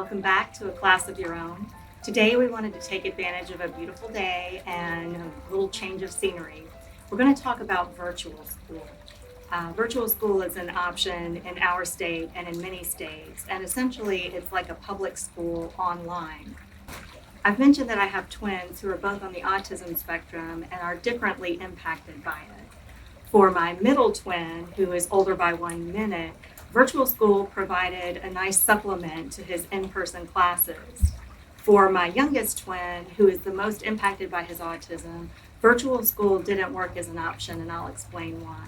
welcome back to A Class of Your Own. Today we wanted to take advantage of a beautiful day and a little change of scenery. We're going to talk about virtual school. Virtual school is an option in our state and in many states, and essentially it's like a public school online. I've mentioned that I have twins who are both on the autism spectrum and are differently impacted by it. For my middle twin, who is older by 1 minute, virtual school provided a nice supplement to his in-person classes. For my youngest twin, who is the most impacted by his autism, virtual school didn't work as an option, and I'll explain why.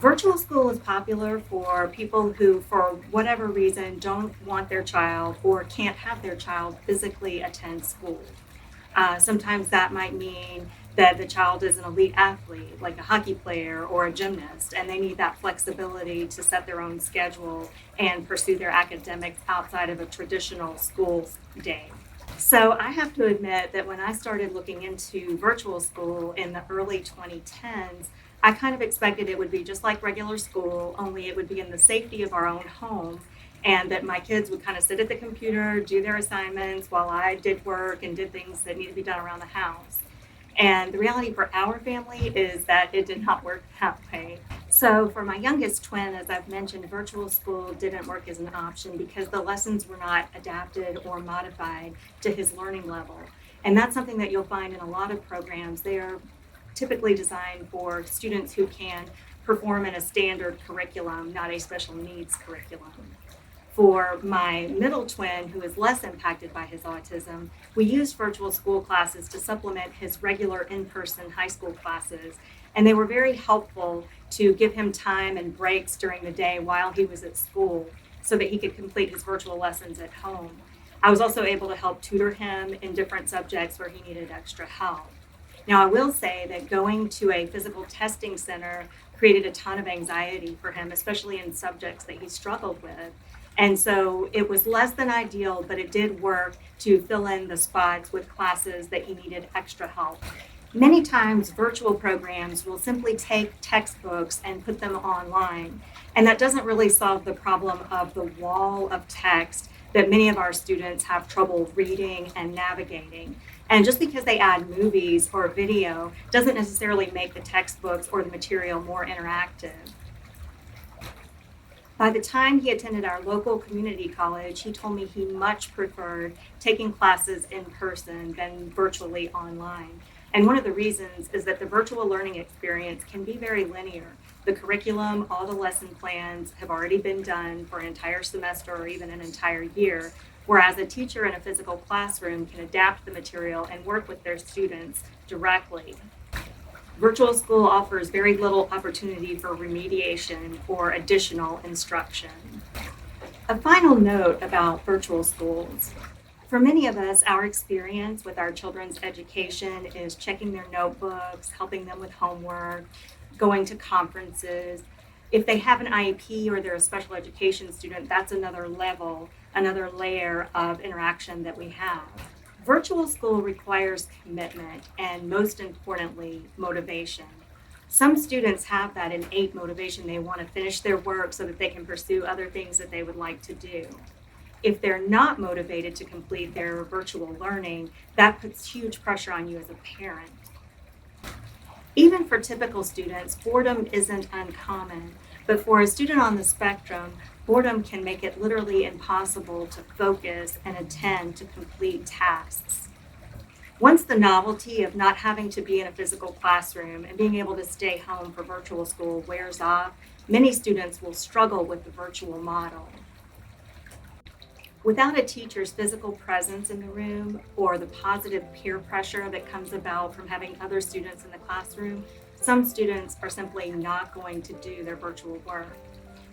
Virtual school is popular for people who, for whatever reason, don't want their child or can't have their child physically attend school. Sometimes that might mean that the child is an elite athlete, like a hockey player or a gymnast, and they need that flexibility to set their own schedule and pursue their academics outside of a traditional school day. So I have to admit that when I started looking into virtual school in the early 2010s, I kind of expected it would be just like regular school, only it would be in the safety of our own home, and that my kids would kind of sit at the computer, do their assignments while I did work and did things that need to be done around the house. And the reality for our family is that it did not work that way. So for my youngest twin, as I've mentioned, virtual school didn't work as an option because the lessons were not adapted or modified to his learning level. And that's something that you'll find in a lot of programs. They are typically designed for students who can perform in a standard curriculum, not a special needs curriculum. For my middle twin, who is less impacted by his autism, we used virtual school classes to supplement his regular in-person high school classes, and they were very helpful to give him time and breaks during the day while he was at school so that he could complete his virtual lessons at home. I was also able to help tutor him in different subjects where he needed extra help. Now, I will say that going to a physical testing center created a ton of anxiety for him, especially in subjects that he struggled with. And so it was less than ideal, but it did work to fill in the spots with classes that he needed extra help. Many times, virtual programs will simply take textbooks and put them online. And that doesn't really solve the problem of the wall of text that many of our students have trouble reading and navigating. And just because they add movies or video doesn't necessarily make the textbooks or the material more interactive. By the time he attended our local community college, he told me he much preferred taking classes in person than virtually online. And one of the reasons is that the virtual learning experience can be very linear. The curriculum, all the lesson plans have already been done for an entire semester or even an entire year, whereas a teacher in a physical classroom can adapt the material and work with their students directly. Virtual school offers very little opportunity for remediation or additional instruction. A final note about virtual schools. For many of us, our experience with our children's education is checking their notebooks, helping them with homework, going to conferences. If they have an IEP or they're a special education student, that's another level, another layer of interaction that we have. Virtual school requires commitment and, most importantly, motivation. Some students have that innate motivation. They want to finish their work so that they can pursue other things that they would like to do. If they're not motivated to complete their virtual learning, that puts huge pressure on you as a parent. Even for typical students, boredom isn't uncommon, but for a student on the spectrum, boredom can make it literally impossible to focus and attend to complete tasks. Once the novelty of not having to be in a physical classroom and being able to stay home for virtual school wears off, many students will struggle with the virtual model. Without a teacher's physical presence in the room or the positive peer pressure that comes about from having other students in the classroom, some students are simply not going to do their virtual work.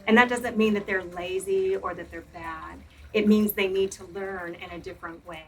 And that doesn't mean that they're lazy or that they're bad. It means they need to learn in a different way.